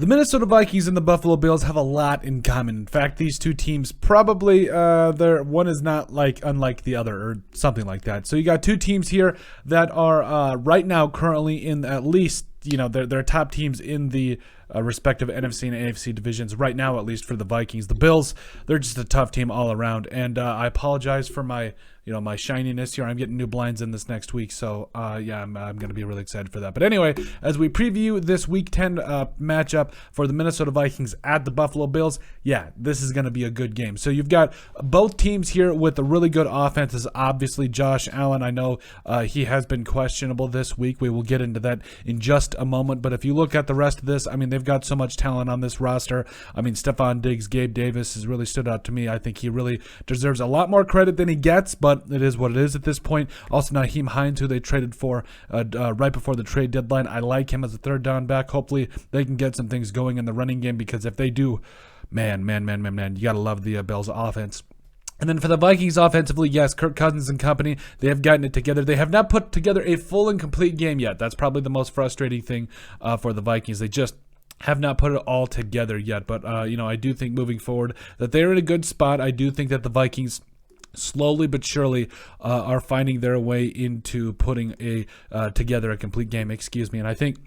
The Minnesota Vikings and the Buffalo Bills have a lot in common. In fact, these two teams probably, one is not unlike the other or something like that. So you got two teams here that are right now currently in at least, they're top teams in the respective NFC and AFC divisions right now, at least for the Vikings. The Bills, they're just a tough team all around. And I apologize for my shininess here. I'm getting new blinds in this next week, so I'm going to be really excited for that. But anyway, as we preview this Week 10 matchup for the Minnesota Vikings at the Buffalo Bills, this is going to be a good game. So you've got both teams here with a really good offenses. Obviously, Josh Allen, I know he has been questionable this week. We will get into that in just a moment. But if you look at the rest of this, they've got so much talent on this roster. Stephon Diggs, Gabe Davis has really stood out to me. I think he really deserves a lot more credit than he gets, but it is what it is at this point. Also, Nyheim Hines, who they traded for right before the trade deadline. I like him as a third down back. Hopefully, they can get some things going in the running game, because if they do, man, you got to love the Bills offense. And then for the Vikings offensively, yes, Kirk Cousins and company, they have gotten it together. They have not put together a full and complete game yet. That's probably the most frustrating thing for the Vikings. They just have not put it all together yet. But, I do think moving forward that they're in a good spot. I do think that the Vikings slowly but surely are finding their way into putting together a complete game, and I think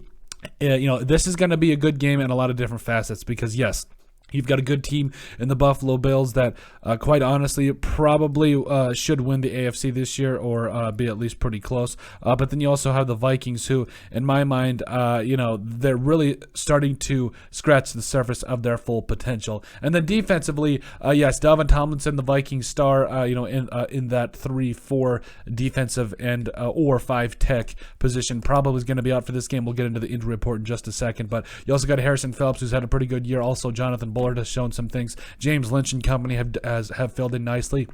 this is going to be a good game in a lot of different facets, because yes, you've got a good team in the Buffalo Bills that, quite honestly, probably should win the AFC this year, or be at least pretty close. But then you also have the Vikings, who, in my mind, they're really starting to scratch the surface of their full potential. And then defensively, yes, Dalvin Tomlinson, the Vikings star, in that 3-4 defensive end or 5 tech position, probably is going to be out for this game. We'll get into the injury report in just a second. But you also got Harrison Phillips, who's had a pretty good year. Also, Jonathan Bullard has shown some things. James Lynch and company have filled in nicely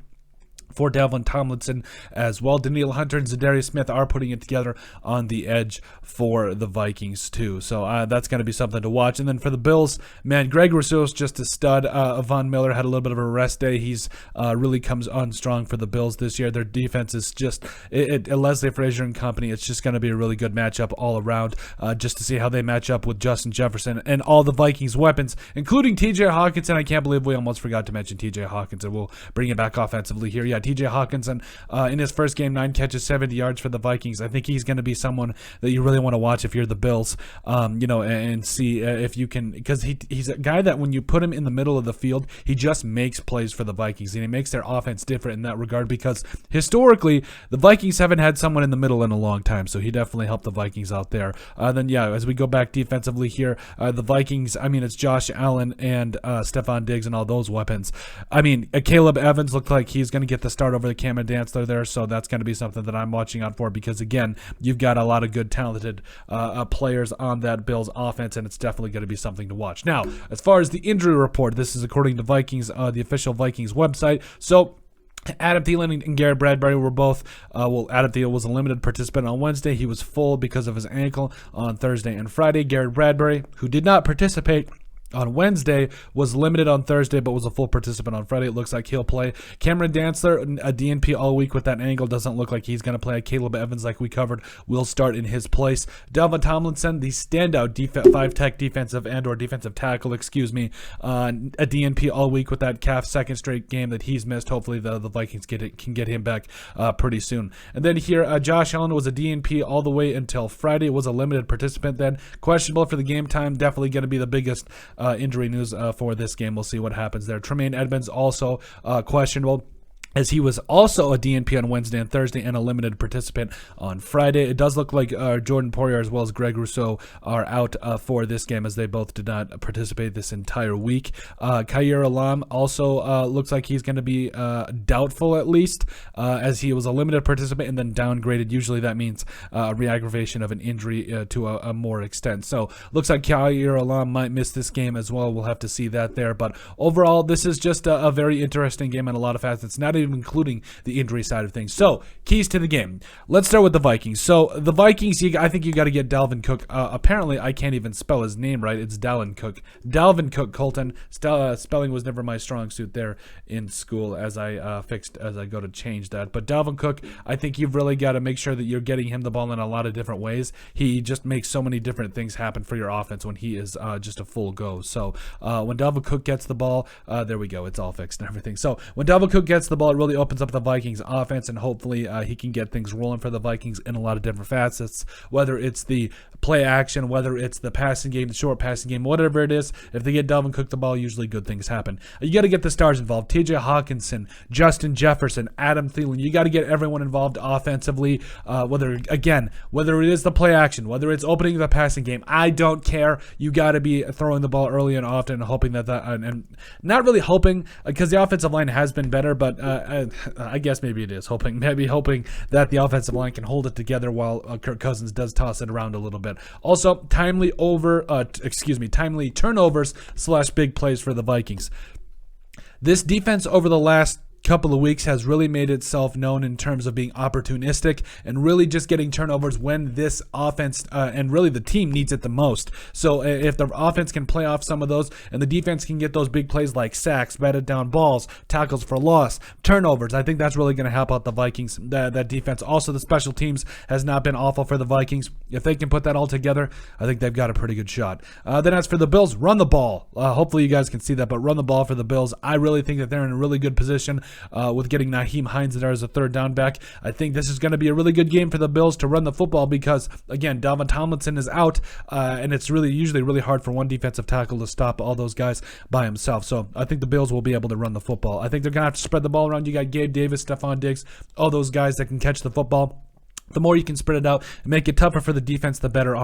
for Dalvin Tomlinson as well. Danielle Hunter and Za'Darius Smith are putting it together on the edge for the Vikings too. So that's going to be something to watch. And then for the Bills, man, Greg Rousseau's just a stud. Von Miller had a little bit of a rest day. He's really comes on strong for the Bills this year. Their defense is just, Leslie Frazier and company, it's just going to be a really good matchup all around, just to see how they match up with Justin Jefferson and all the Vikings weapons, including TJ Hawkinson. I can't believe we almost forgot to mention TJ Hawkinson. We'll bring it back offensively here. Yeah, TJ Hawkinson in his first game, 9 catches, 70 yards for the Vikings. I think he's going to be someone that you really want to watch if you're the Bills, and see if you can, because he's a guy that when you put him in the middle of the field, he just makes plays for the Vikings, and he makes their offense different in that regard, because historically, the Vikings haven't had someone in the middle in a long time, so he definitely helped the Vikings out there. As we go back defensively here, the Vikings, it's Josh Allen and Stephon Diggs and all those weapons. Caleb Evans looked like he's going to get the start over the Cameron Dantzler there, so that's going to be something that I'm watching out for, because again, you've got a lot of good talented players on that Bills offense, and it's definitely going to be something to watch. Now, as far as the injury report, this is according to Vikings, the official Vikings website. So Adam Thielen and Garrett Bradbury were both, Adam Thielen was a limited participant on Wednesday. He was full because of his ankle on Thursday and Friday. Garrett Bradbury, who did not participate on Wednesday, was limited on Thursday, but was a full participant on Friday. It looks like he'll play. Cameron Dantzler, a DNP all week with that ankle. Doesn't look like he's going to play. Caleb Evans, like we covered, will start in his place. Dalvin Tomlinson, the standout 5-tech defensive and or defensive tackle, a DNP all week with that calf, second straight game that he's missed. Hopefully the Vikings can get him back pretty soon. And then here, Josh Allen was a DNP all the way until Friday. Was a limited participant then. Questionable for the game time. Definitely going to be the biggest injury news for this game. We'll see what happens there. Tremaine Edmonds also questionable, as he was also a DNP on Wednesday and Thursday and a limited participant on Friday. It does look like Jordan Poyer as well as Greg Rousseau are out for this game, as they both did not participate this entire week. Khair Elam also looks like he's going to be doubtful, at least, as he was a limited participant and then downgraded. Usually that means re-aggravation of an injury to a more extent. So looks like Khair Elam might miss this game as well. We'll have to see that there. But overall, this is just a very interesting game in a lot of facets. Not even including the injury side of things. So, keys to the game. Let's start with the Vikings. So, the Vikings, I think you got to get Dalvin Cook. Apparently, I can't even spell his name right. It's Dalvin Cook. Dalvin Cook, Colton. Spelling was never my strong suit there in school as I go to change that. But Dalvin Cook, I think you've really got to make sure that you're getting him the ball in a lot of different ways. He just makes so many different things happen for your offense when he is just a full go. So when Dalvin Cook gets the ball, there we go. It's all fixed and everything. So when Dalvin Cook gets the ball, it really opens up the Vikings offense, and hopefully he can get things rolling for the Vikings in a lot of different facets, whether it's the play action, whether it's the passing game, the short passing game, whatever it is. If they get Dalvin Cook the ball, usually good things happen. You got to get the stars involved. TJ Hawkinson, Justin Jefferson, Adam Thielen. You got to get everyone involved offensively, whether it is the play action, whether it's opening the passing game. I don't care. You got to be throwing the ball early and often and hoping and not really hoping because the offensive line has been better, but I guess maybe it is hoping that the offensive line can hold it together while Kirk Cousins does toss it around a little bit. Also, timely turnovers / big plays for the Vikings. This defense over the last couple of weeks has really made itself known in terms of being opportunistic and really just getting turnovers when this offense and really the team needs it the most. So if the offense can play off some of those and the defense can get those big plays like sacks, batted down balls, tackles for loss, turnovers, I think that's really going to help out the Vikings, that defense. Also, the special teams has not been awful for the Vikings. If they can put that all together, I think they've got a pretty good shot. Then as for the Bills, run the ball. Hopefully you guys can see that, but run the ball for the Bills. I really think that they're in a really good position with getting Nyheim Hines there as a third down back. I think this is going to be a really good game for the Bills to run the football because, again, Dalvin Tomlinson is out, and it's usually really hard for one defensive tackle to stop all those guys by himself. So I think the Bills will be able to run the football. I think they're going to have to spread the ball around. You got Gabe Davis, Stephon Diggs, all those guys that can catch the football. The more you can spread it out and make it tougher for the defense, the better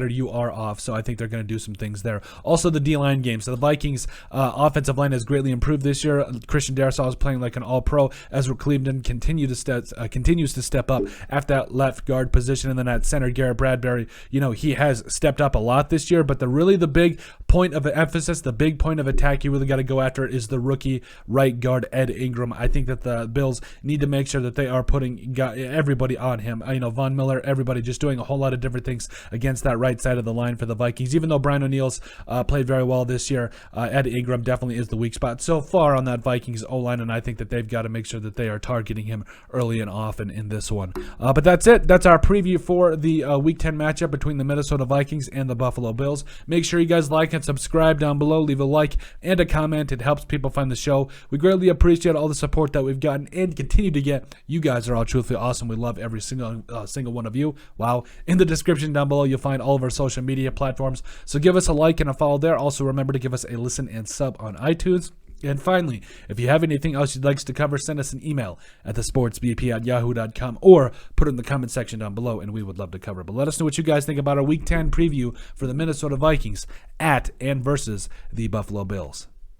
you are off. So I think they're going to do some things there. Also, the D-line game. So the Vikings offensive line has greatly improved this year. Christian Darrisaw is playing like an all-pro. Ezra Cleveland continues to step up at that left guard position. And then at center, Garrett Bradbury, he has stepped up a lot this year. But the big point of emphasis, the big point of attack you really got to go after is the rookie right guard, Ed Ingram. I think that the Bills need to make sure that they are putting everybody on him. Von Miller, everybody just doing a whole lot of different things against that right side of the line for the Vikings. Even though Brian O'Neill's played very well this year, Ed Ingram definitely is the weak spot so far on that Vikings O-line, and I think that they've got to make sure that they are targeting him early and often in this one. But that's it. That's our preview for the Week 10 matchup between the Minnesota Vikings and the Buffalo Bills. Make sure you guys like and subscribe down below. Leave a like and a comment. It helps people find the show. We greatly appreciate all the support that we've gotten and continue to get. You guys are all truthfully awesome. We love every single one of you. Wow. In the description down below, you'll find all of our social media platforms. So give us a like and a follow there. Also, remember to give us a listen and sub on iTunes. And finally, if you have anything else you'd like us to cover, send us an email at thesportsbp@yahoo.com or put it in the comment section down below, and we would love to cover it. But let us know what you guys think about our Week 10 preview for the Minnesota Vikings at and versus the Buffalo Bills.